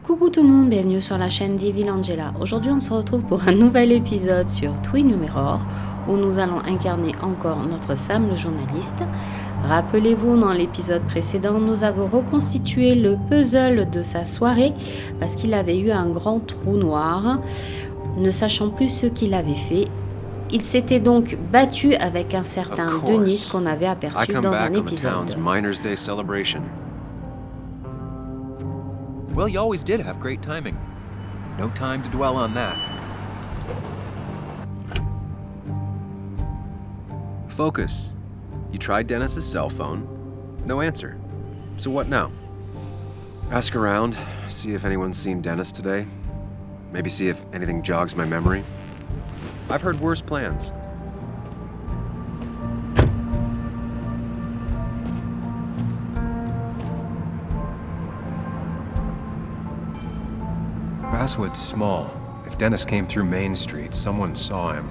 Coucou tout le monde, bienvenue sur la chaîne d'Evil Angela. Aujourd'hui on se retrouve pour un nouvel épisode sur Meilleur où nous allons incarner encore notre Sam le journaliste. Rappelez-vous, dans l'épisode précédent, nous avons reconstitué le puzzle de sa soirée parce qu'il avait eu un grand trou noir. Ne sachant plus ce qu'il avait fait, il s'était donc battu avec un certain Denis qu'on avait aperçu dans un épisode. Well, you always did have great timing. No time to dwell on that. Focus. You tried Dennis's cell phone. No answer. So what now? Ask around, see if anyone's seen Dennis today. Maybe see if anything jogs my memory. I've heard worse plans. Basswood's small. If Dennis came through Main Street, someone saw him.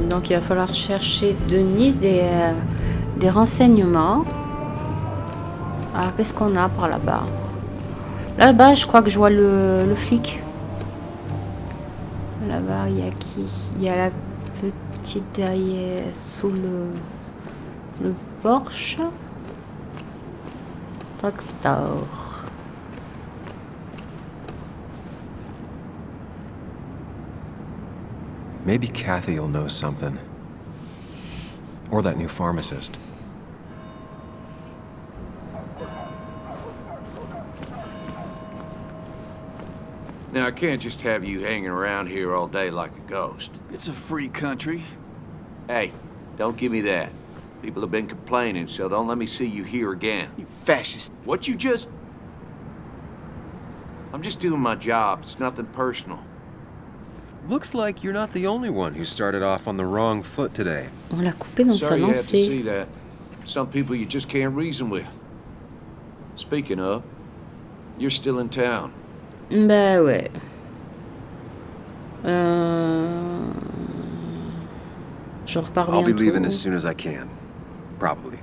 Donc il va falloir chercher Denis des renseignements. Alors qu'est-ce qu'on a par là-bas? Là-bas, je crois que je vois le flic. Là-bas, il y a qui? Il y a la petite derrière sous le Porsche. Drugstore. Maybe Kathy will know something. Or that new pharmacist. Now, I can't just have you hanging around here all day like a ghost. It's a free country. Hey, don't give me that. People have been complaining, so don't let me see you here again. You fascist. What you just... I'm just doing my job. It's nothing personal. Looks like you're not the only one who started off on the wrong foot today. On l'a coupé dans sa Sorry you had to lancée. see that. Some people you just can't reason with. Speaking of, you're still in town. Bah ouais. Je repars I'll be bientôt. leaving as soon as I can. Probably.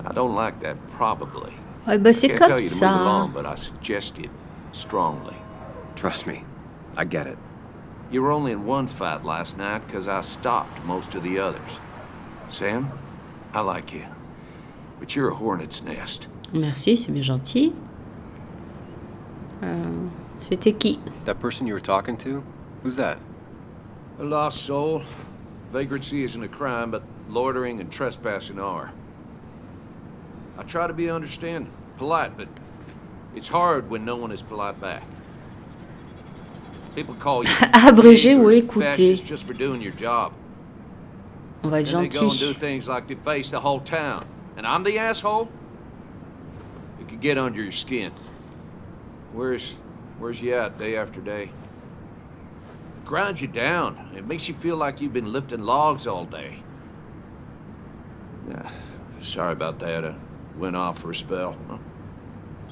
I don't like that probably. Ouais, bah c'est Can't comme tell you to ça. move along, but I suggest it strongly. Trust me, I get it. You were only in one fight last night because I stopped most of the others. Sam, I like you, but you're a hornet's nest. Merci, c'est bien gentil. C'était qui? That person you were talking to? Who's that? A lost soul. Vagrancy isn't a crime, but loitering and trespassing are. I try to be understanding, polite, but it's hard when no one is polite back. People call you Abrégé ou angry, écouté. fascist just for doing your job. On va être Then they go and do gentil. things like deface the whole town. And I'm the asshole? It could get under your skin. Where's you at day after day? It grinds you down. It makes you feel like you've been lifting logs all day. Sorry about that. I went off for a spell.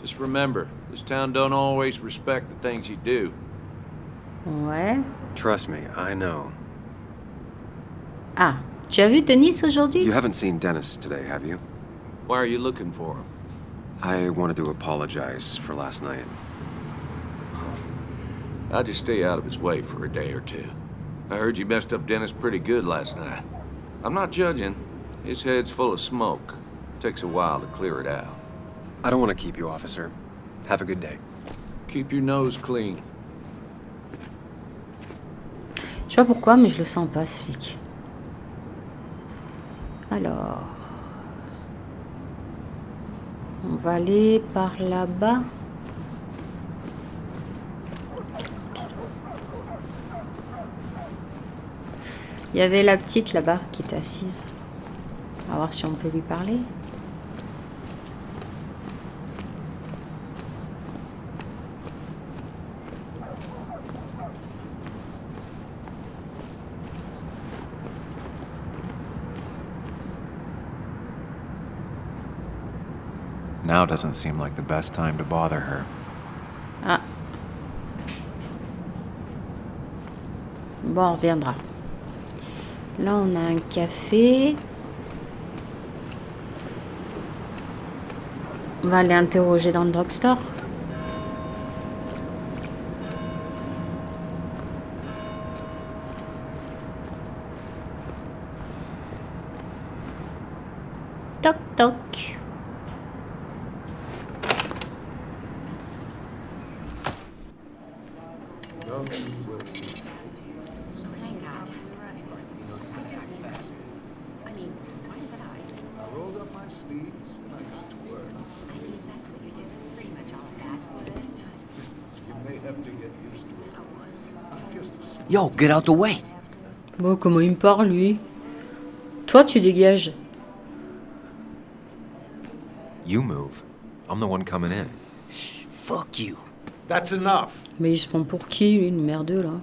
Just remember, this town don't always respect the things you do. Ouais. Trust me, I know. Ah, tu as vu Denis aujourd'hui? You haven't seen Dennis today, have you? Why are you looking for him? I wanted to apologize for last night. I'd just stay out of his way for a day or two. I heard you messed up Dennis pretty good last night. I'm not judging. His head's full of smoke. Takes a while to clear it out. I don't want to keep you, officer. Have a good day. Keep your nose clean. Je sais pas pourquoi, mais je le sens pas, ce flic. Alors... On va aller par là-bas. Il y avait la petite là-bas qui était assise. On va voir si on peut lui parler. Now doesn't seem like the best time to bother her. Ah. Bon, on reviendra. Là, on a un café. On va aller interroger dans le drugstore. Toc toc. Yo, get out the way. Bon, comment il me parle, lui? Toi, tu dégages. You move. I'm the one coming in. Fuck you. That's enough. Mais il se prend pour qui, lui, une merdeux, là?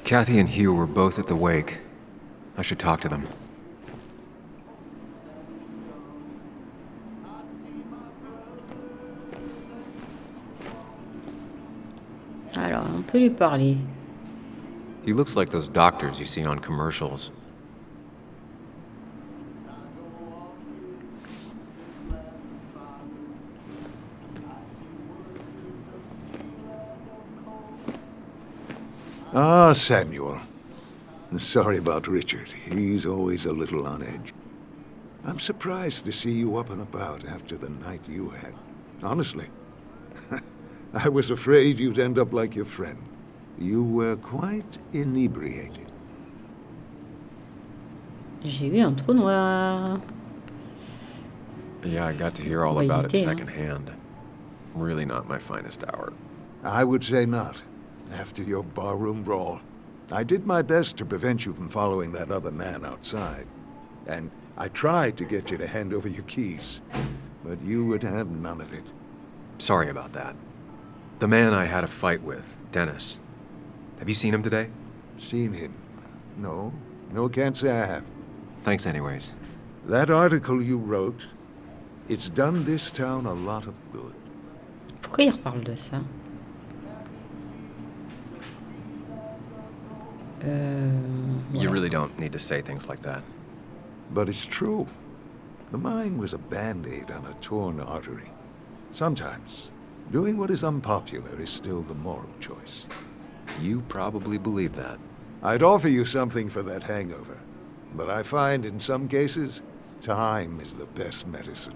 Kathy and Hugh were both at the wake. I should talk to them. Alors, on peut lui parler. He looks like those doctors you see on commercials. Ah, Samuel. Sorry about Richard. He's always a little on edge. I'm surprised to see you up and about after the night you had. Honestly. I was afraid you'd end up like your friend. You were quite inebriated. J'ai eu un trou noir. Yeah, I got to hear all about it Édité, hein. secondhand. Really not my finest hour. I would say not. After your barroom brawl. I did my best to prevent you from following that other man outside. And I tried to get you to hand over your keys. But you would have none of it. Sorry about that. The man I had a fight with, Dennis. Have you seen him today? Seen him? No. No, can't say I have. Thanks anyways. That article you wrote, it's done this town a lot of good. Pourquoi il reparle de ça? You Ouais. really don't need to say things like that. But it's true. The mine was a band-aid on a torn artery. Sometimes, doing what is unpopular is still the moral choice. You probably believe that. I'd offer you something for that hangover, but I find in some cases, time is the best medicine.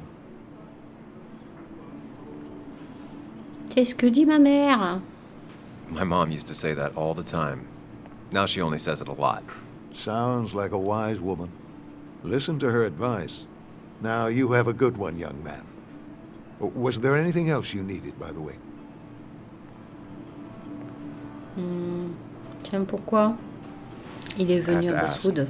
C'est ce que dit ma mère. My mom used to say that all the time. Now she only says it a lot. Sounds like a wise woman. Listen to her advice. Now you have a good one, young man. Was there anything else you needed, by the way? Tiens, pourquoi? Il est venu have à to ask. Basswood.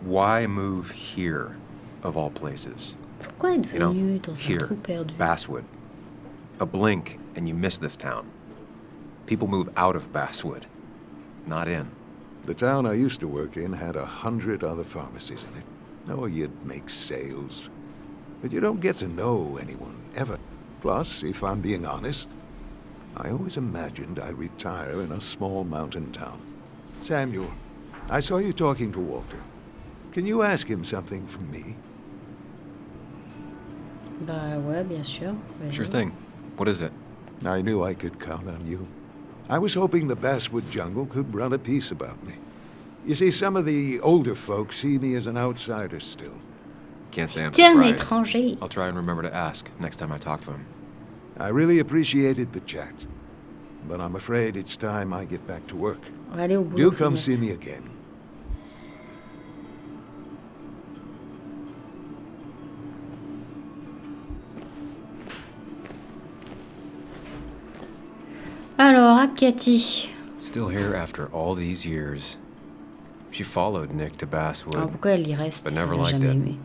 Why move here, of all places? Pourquoi être You know, venu dans un here, trou perdu? Basswood. A blink and you miss this town. People move out of Basswood, not in. The town I used to work in had 100 other pharmacies in it. Oh, you'd make sales. But you don't get to know anyone, ever. Plus, if I'm being honest, I always imagined I'd retire in a small mountain town. Samuel, I saw you talking to Walter. Can you ask him something from me? Bah ouais, bien sûr. Vas-y. Sure thing. What is it? I knew I could count on you. I was hoping the Basswood jungle could run a piece about me. You see, some of the older folks see me as an outsider still. Can't say I'm T'es un surprised. étranger. I'll try and remember to ask next time I talk to him. I really appreciated the chat, but I'm afraid it's time I get back to work. On va aller au boulot. Do come Phineas. see me again. Alors, à Cathy. Still here after all these years. She followed Nick to Basswood. Alors, pourquoi elle y reste But si never elle n'a liked jamais it. aimé?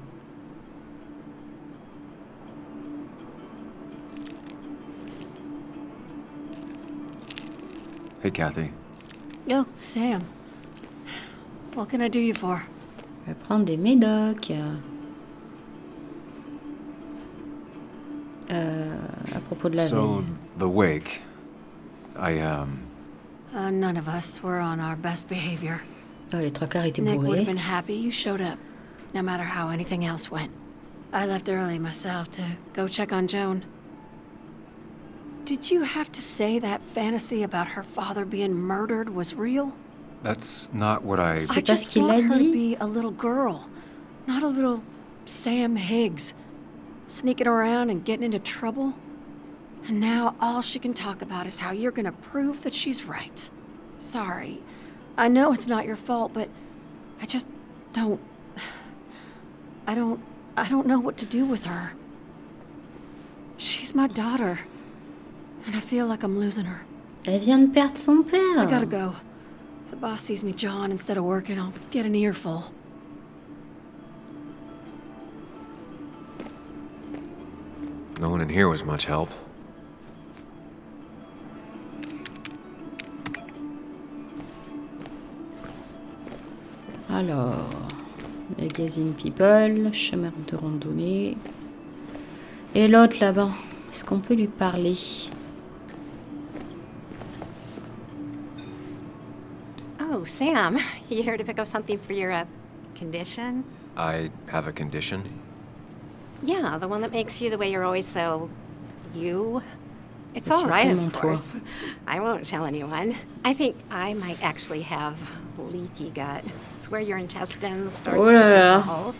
Hey, Kathy. Oh, Sam. What can I do you for? Je vais prendre des médocs. À propos de la So, veille. the wake. None of us were on our best behavior. Oh, les trois quarts étaient Nick would have bourrés. been happy you showed up, no matter how anything else went. I left early myself to go check on Joan. Did you have to say that fantasy about her father being murdered was real? That's not what I... C'est I pas ce just qu'il want a her to dit. be a little girl, not a little Sam Higgs, sneaking around and getting into trouble. And now all she can talk about is how you're gonna prove that she's right. Sorry. I know it's not your fault, but I just don't... I don't know what to do with her. She's my daughter, and I feel like I'm losing her. Elle vient de perdre son I gotta père. go. If the boss sees me jawing instead of working, I'll get an earful. No one in here was much help. Alors, magazine People, chemin de randonnée. Et l'autre là-bas, est-ce qu'on peut lui parler? Oh, Sam, you here to pick up something for your condition? I have a condition. Yeah, the one that makes you the way you're always so... you? It's But all you're right, tellement of toi. course. I won't tell anyone. I think I might actually have leaky gut. It's where your intestines starts Oh to là là. dissolve,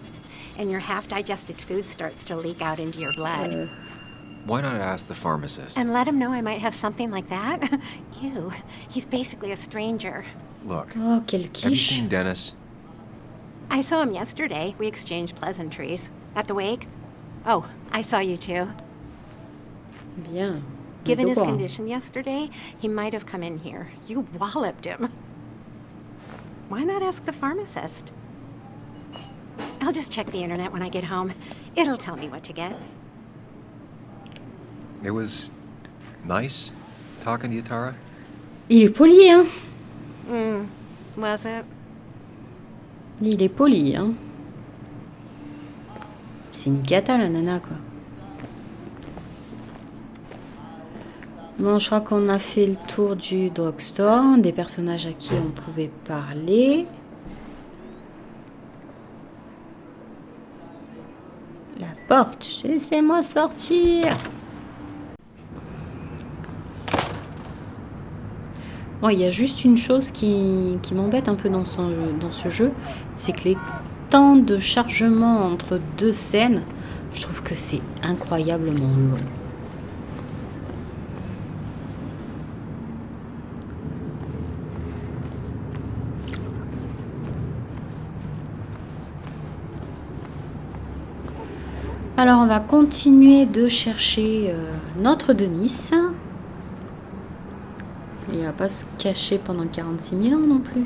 and your half-digested food starts to leak out into your blood. Why not ask the pharmacist? And let him know I might have something like that? Ew, he's basically a stranger. Look, Oh, quelle have you quiche. seen Dennis? I saw him yesterday. We exchanged pleasantries. At the wake? Oh, I saw you too. Bien. On Given est au his courant. condition yesterday, he might have come in here. You walloped him. Why not ask the pharmacist? I'll just check the internet when I get home. It'll tell me what to get. It was nice talking to you, Tara. Il est poli, hein? Was it? Il est poli, hein? C'est une cata, la nana, quoi. Bon, je crois qu'on a fait le tour du drugstore, des personnages à qui on pouvait parler. La porte, laissez-moi sortir. Bon, il y a juste une chose qui m'embête un peu dans ce jeu, c'est que les temps de chargement entre deux scènes, je trouve que c'est incroyablement long. Alors on va continuer de chercher notre Denis. Il va pas se cacher pendant 46 000 ans non plus.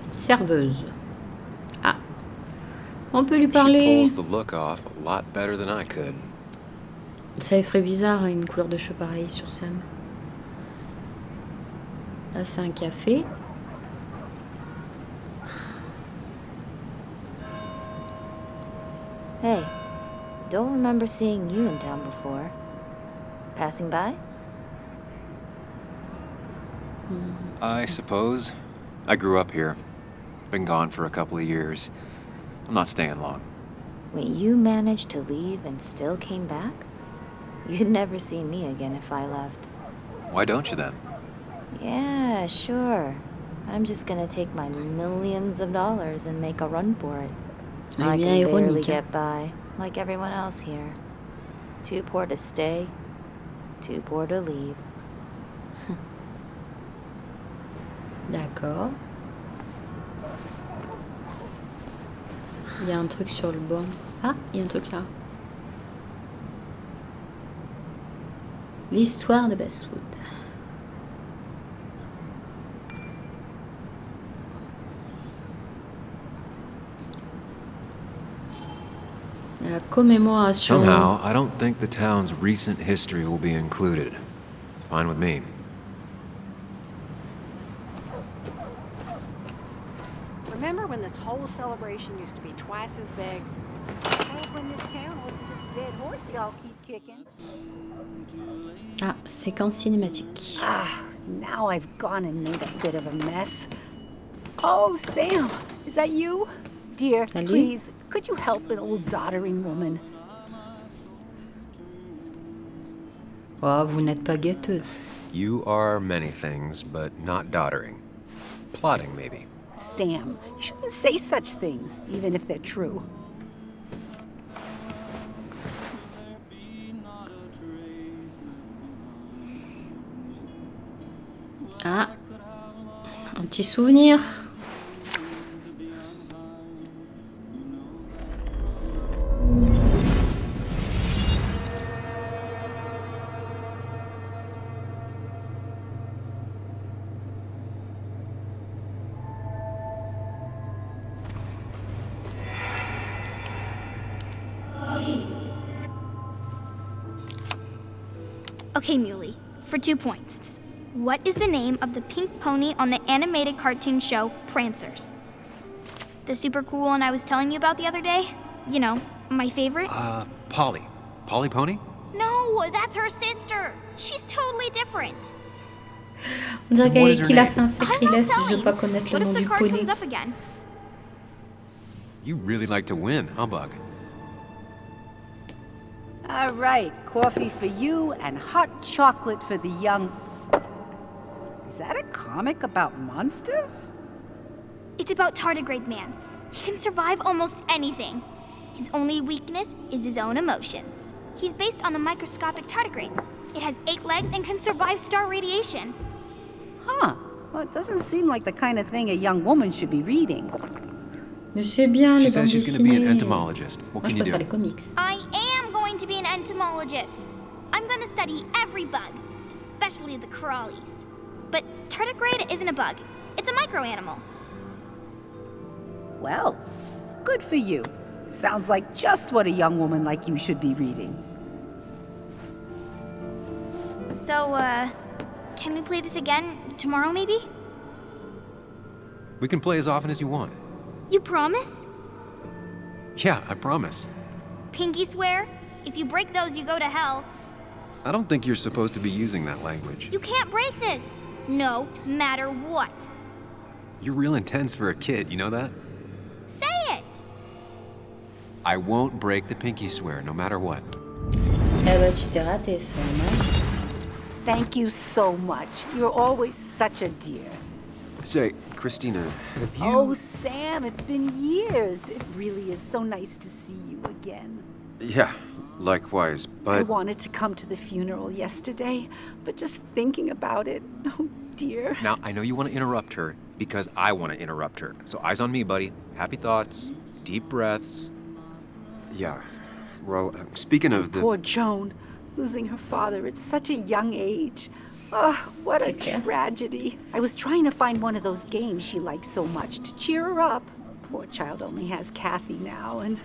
Serveuse. Ah. On peut lui She parler. pulls the look off a lot better than I could. Ça ferait bizarre une couleur de cheveux pareille sur Sam. Là c'est un café. Hey, don't remember seeing you in town before. Passing by? I suppose. I grew up here. Been gone for a couple of years. I'm not staying long. Wait, you managed to leave and still came back? You'd never see me again if I left. Why don't you then? Yeah, sure. I'm just gonna take my millions of dollars and make a run for it. Ah, I bien can barely ironique, hein. get by, like everyone else here. Too poor to stay, too poor to leave. D'accord. Il y a un truc sur le banc. Ah, il y a un truc là. L'histoire de Basswood. La commémoration. Somehow, I don't think the town's recent history will be included. Fine with me. when this whole celebration used to be twice as big. Well, when this town wasn't just a dead horse we all keep kicking. Ah, séquence cinématique. Ah, now I've gone and made a bit of a mess. Oh, Sam, is that you? Dear, Salut. please, could you help an old doddering woman? Oh, vous n'êtes pas gâteuse. You are many things, but not doddering. Plotting, maybe. Sam, you shouldn't say such things, even if they're true. Ah, un petit souvenir. Okay, Muley, for 2 points. What is the name of the pink pony on the animated cartoon show Prancers? The super cool one I was telling you about the other day? You know, my favorite? Polly. Polly Pony? No, that's her sister. She's totally different. On dirait What is her qu'il a name? fait un I'm sacrilège not si je veux telling. pas connaître le What nom if the du card poney. comes up again? You really like to win, huh, Bug? All right, coffee for you and hot chocolate for the young... Is that a comic about monsters? It's about Tardigrade Man. He can survive almost anything. His only weakness is his own emotions. He's based on the microscopic tardigrades. It has 8 legs and can survive star radiation. Huh. Well, it doesn't seem like the kind of thing a young woman should be reading. Mais c'est bien She les says bandes she's going to be an dessinées. entomologist. What Moi, can je you préfère les do? comics. I am going to be an entomologist. I'm going to study every bug, especially the crawlies. But tardigrade isn't a bug. It's a microanimal. Well, good for you. Sounds like just what a young woman like you should be reading. So, can we play this again tomorrow, maybe? We can play as often as you want. You promise? Yeah, I promise. Pinky swear? If you break those, you go to hell. I don't think you're supposed to be using that language. You can't break this. No matter what. You're real intense for a kid, you know that? Say it. I won't break the pinky swear, no matter what. Eh ben, tu t'es raté, Sam. Hein? Thank you so much. You're always such a dear. Say, Christina, have you... Oh, Sam, it's been years. It really is so nice to see you again. Yeah, likewise, I but... wanted to come to the funeral yesterday, but just thinking about it, oh dear. Now, I know you want to interrupt her because I want to interrupt her. So eyes on me, buddy. Happy thoughts, deep breaths. Yeah, well, speaking of the... Poor Joan, losing her father at such a young age. Oh, what a C'est clair. tragedy. I was trying to find one of those games she likes so much to cheer her up. Poor child only has Kathy now, and,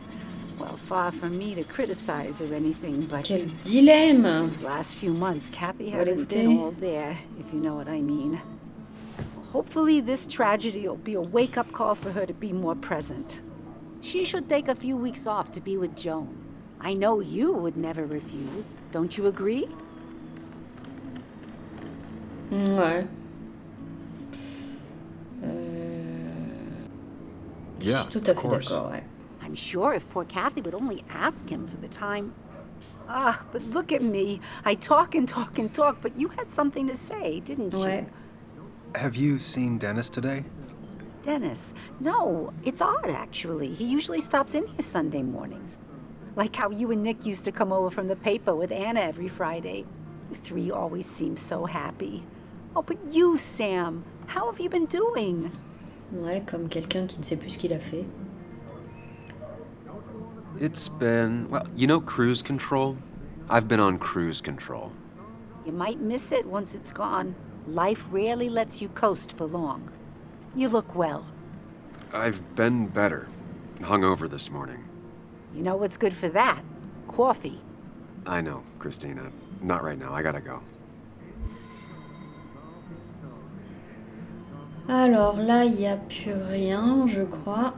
well, far from me to criticize or anything, but... Quel dilemme! These last few months, Kathy Voilà, hasn't been écoutez. all there, if you know what I mean. Hopefully this tragedy will be a wake-up call for her to be more present. She should take a few weeks off to be with Joan. I know you would never refuse. Don't you agree? Ouais. Je Yeah, suis tout à of fait course. d'accord, ouais. I'm sure if poor Kathy would only ask him for the time. Ah, but look at me. I talk and talk and talk, but you had something to say, didn't you? Ouais. Have you seen Dennis today? Dennis. No, it's odd, actually. He usually stops in here Sunday mornings. Like how you and Nick used to come over from the paper with Anna every Friday. You three always seem so happy. Oh, but you, Sam, how have you been doing? Ouais, comme quelqu'un qui ne sait plus ce qu'il a fait. It's been, well, you know cruise control? I've been on cruise control. You might miss it once it's gone. Life rarely lets you coast for long. You look well. I've been better. Hungover this morning. You know what's good for that? Coffee. I know, Christina. Not right now. I gotta go. Alors là, il n'y a plus rien, je crois.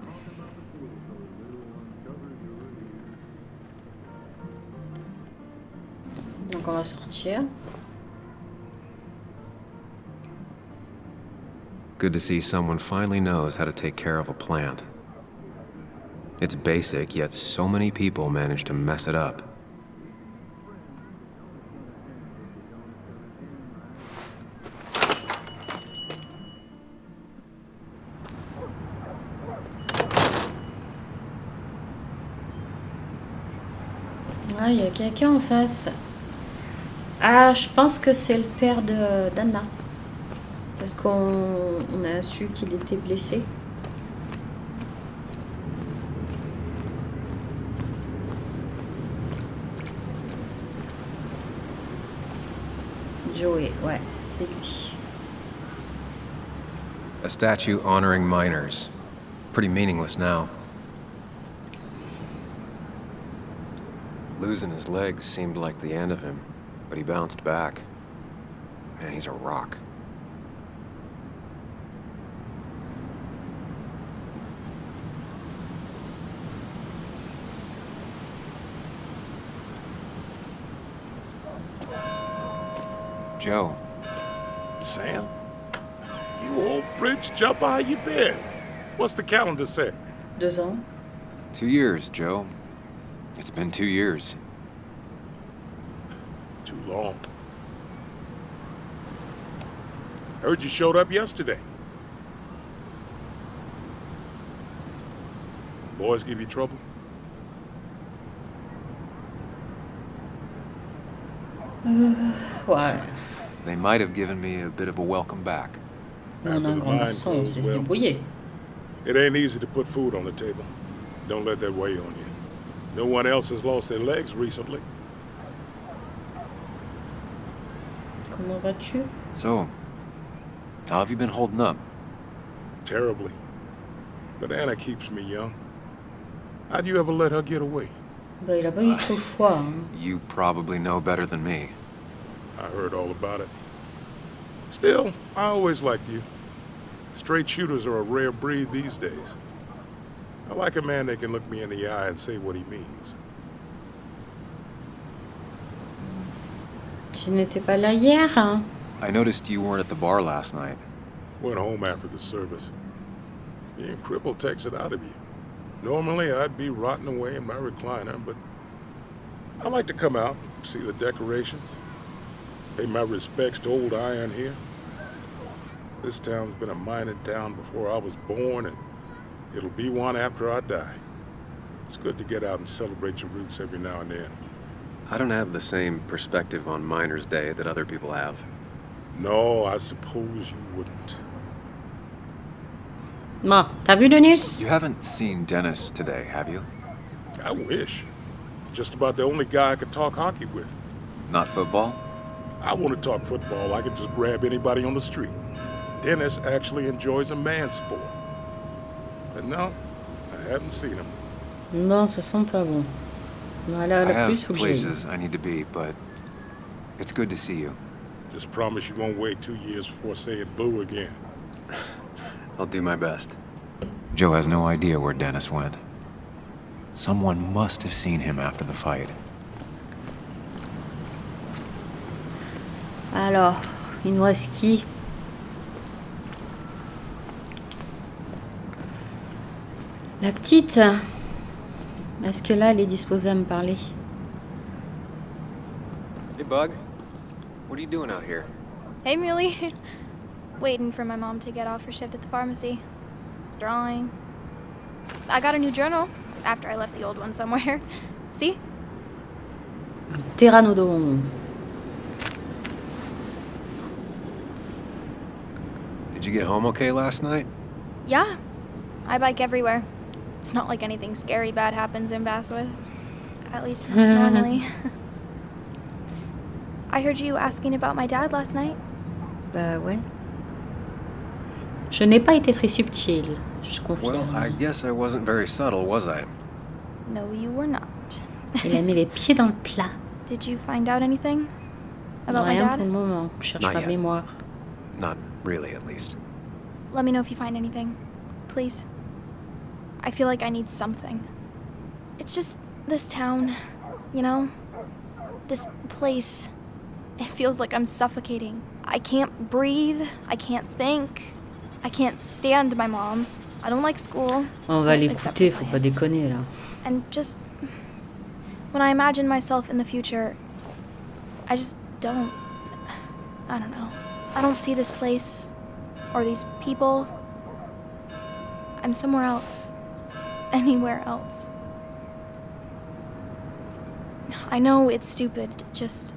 Donc on va sortir. Good to see someone finally knows how to take care of a plant. It's basic, yet so many people manage to mess it up. Ah, il y a quelqu'un en face. Ah, je pense que c'est le père d'Anna. Parce qu'on a su qu'il était blessé. Joey, ouais, c'est lui. A statue honoring miners. Pretty meaningless now. Losing his legs seemed like the end of him, but he bounced back. Man, he's a rock. Joe. Sam? You old bridge jumper, how you been? What's the calendar say? 2 ans. 2 years, Joe. It's been 2 years. Too long. Heard you showed up yesterday. Boys give you trouble? Ouais. They might have given me a bit of a welcome back. On a un grand garçon, on sait se débrouiller. It ain't easy to put food on the table. Don't let that weigh on you. No one else has lost their legs recently. Comment vas-tu? So, how have you been holding up? Terribly. But Anna keeps me young. How'd you ever let her get away? Bah, il a pas eu trop le choix. Hein. You probably know better than me. I heard all about it. Still, I always liked you. Straight shooters are a rare breed these days. I like a man that can look me in the eye and say what he means. Tu n'étais pas là hier, hein? I noticed you weren't at the bar last night. Went home after the service. Being crippled takes it out of you. Normally, I'd be rotting away in my recliner, but I like to come out, see the decorations, pay my respects to old iron here. This town's been a mining town before I was born, and it'll be one after I die. It's good to get out and celebrate your roots every now and then. I don't have the same perspective on Miners' Day that other people have. No, I suppose you wouldn't. Bon, t'as vu Denis? You haven't seen Dennis today, have you? I wish. Just about the only guy I could talk hockey with. Not football? I want to talk football. I could just grab anybody on the street. Dennis actually enjoys a man's sport. But no, I haven't seen him. Non, ça sent pas bon. Voilà, I le have plus faut que j'aille. places I need to be, but it's good to see you. Just promise you won't wait 2 years before saying boo again. I'll do my best. Joe has no idea where Dennis went. Someone must have seen him after the fight. Alors, il nous reste qui? La petite. Est-ce que là, elle est disposée à me parler? Hey, Bug. What are you doing out here? Hey, Muley. Waiting for my mom to get off her shift at the pharmacy. Drawing. I got a new journal after I left the old one somewhere. See? Pteranodon. Did you get home okay last night? Yeah. I bike everywhere. It's not like anything scary bad happens in Basswood. At least not normally. I heard you asking about my dad last night. Bah ouais. Je n'ai pas été très subtile, je confirme. Well, I guess I wasn't very subtle, was I? No, you were not. Il a mis les pieds dans le plat. Did you find out anything about my Rien dad? pour le moment. Je cherche Not ma yet. mémoire. Not really, at least. let me know if you find anything. Please. I feel like I need something. It's just this town, you know? This place. It feels like I'm suffocating. I can't breathe. I can't think. I can't stand my mom. I don't like school. On va l'écouter, faut pas déconner là. And just when I imagine myself in the future, I just don't. I don't know. I don't see this place or these people. I'm somewhere else. Anywhere else. I know it's stupid, just.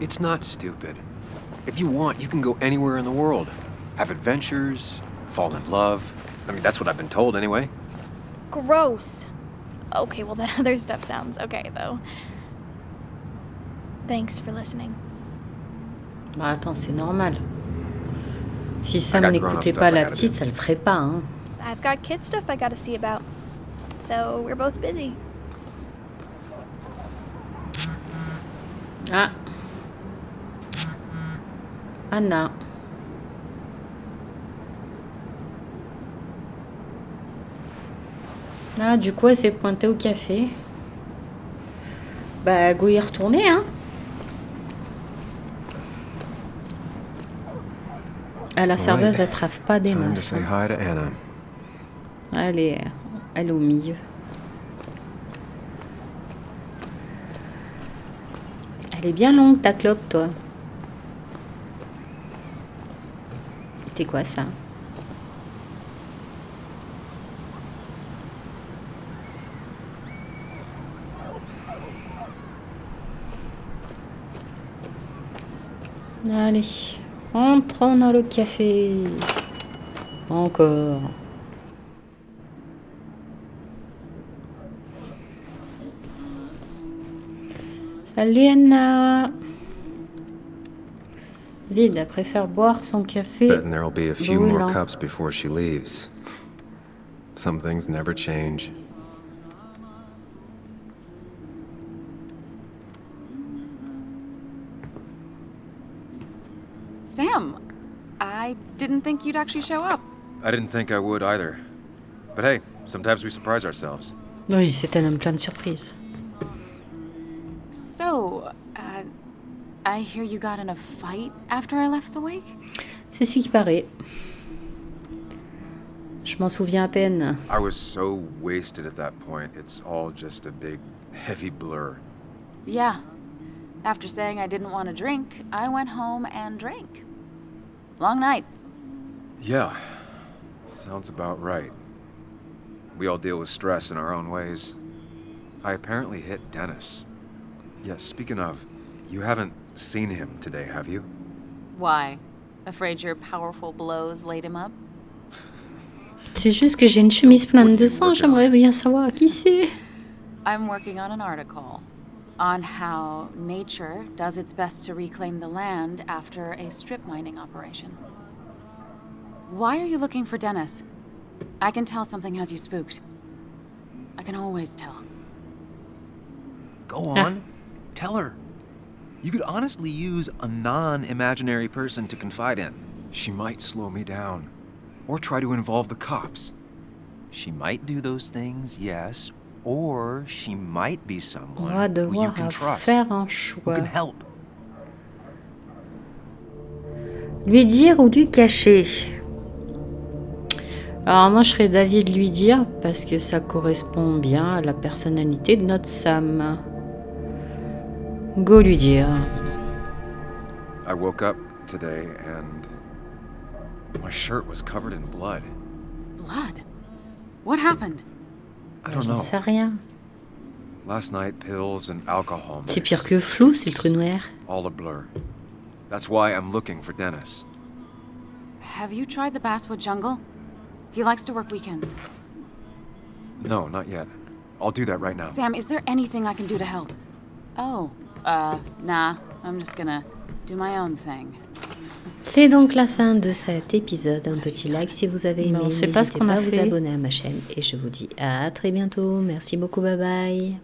It's not stupid. If you want, you can go anywhere in the world. Have adventures, fall in love. I mean, that's what I've been told anyway. Gross. Okay, well, that other stuff sounds okay, though. Thanks for listening. Bah attends, c'est normal. Si Sam n'écoutait pas la petite, ça le ferait pas, hein. I've got kid stuff I gotta see about. So we're both busy. Ah. Anna. Ah, du coup, elle s'est pointée au café. Bah, go y retourner, hein. Ah, la serveuse, elle trave pas des masses. Hein. Elle est au milieu. Elle est bien longue, ta clope, toi. C'est quoi, ça? Allez, entrons dans le café. Encore. Salut Anna. Lyd préfère boire son café Betting there'll be a few more brûlant. cups before she leaves. Some things never change. Sam, I didn't think you'd actually show up. I didn't think I would either. But hey, sometimes we surprise ourselves. Oui, c'est un homme plein de surprises. So, I hear you got in a fight after I left the wake? C'est ce qui paraît. Je m'en souviens à peine. I was so wasted at that point, it's all just a big, heavy blur. Yeah. After saying I didn't want to drink, I went home and drank. Long night. Yeah, sounds about right. We all deal with stress in our own ways. I apparently hit Dennis. Yeah, speaking of, you haven't seen him today, have you? Why? Afraid your powerful blows laid him up? C'est juste que j'ai une chemise pleine de sang, j'aimerais bien savoir qui c'est. I'm working on an article on how nature does its best to reclaim the land after a strip mining operation. Why are you looking for Dennis? I can tell something has you spooked. I can always tell. Go on. Tell her. You could honestly use a non-imaginary person to confide in. She might slow me down. Or try to involve the cops. She might do those things, yes. Or she might be On someone va who you devoir can trust, faire un who choix. can help. Lui dire ou lui cacher? Alors moi je serais d'avis de lui dire parce que ça correspond bien à la personnalité de notre Sam. Go lui dire. I woke up today and my shirt was covered in blood. Blood? What happened? I don't J'en know. sais rien. Last night, pills and alcohol C'est mixed. pire que flou, c'est trou noir. All a blur. That's why I'm looking for Dennis. Have you tried the Basswood jungle? He likes to work weekends. No, not yet. I'll do that right now. Sam, is there anything I can do to help? Oh, nah. I'm just gonna do my own thing. C'est donc la fin de cet épisode. Un petit like si vous avez aimé. Non, c'est pas ce N'hésitez qu'on a pas à vous fait. abonner à ma chaîne. Et je vous dis à très bientôt. Merci beaucoup. Bye bye.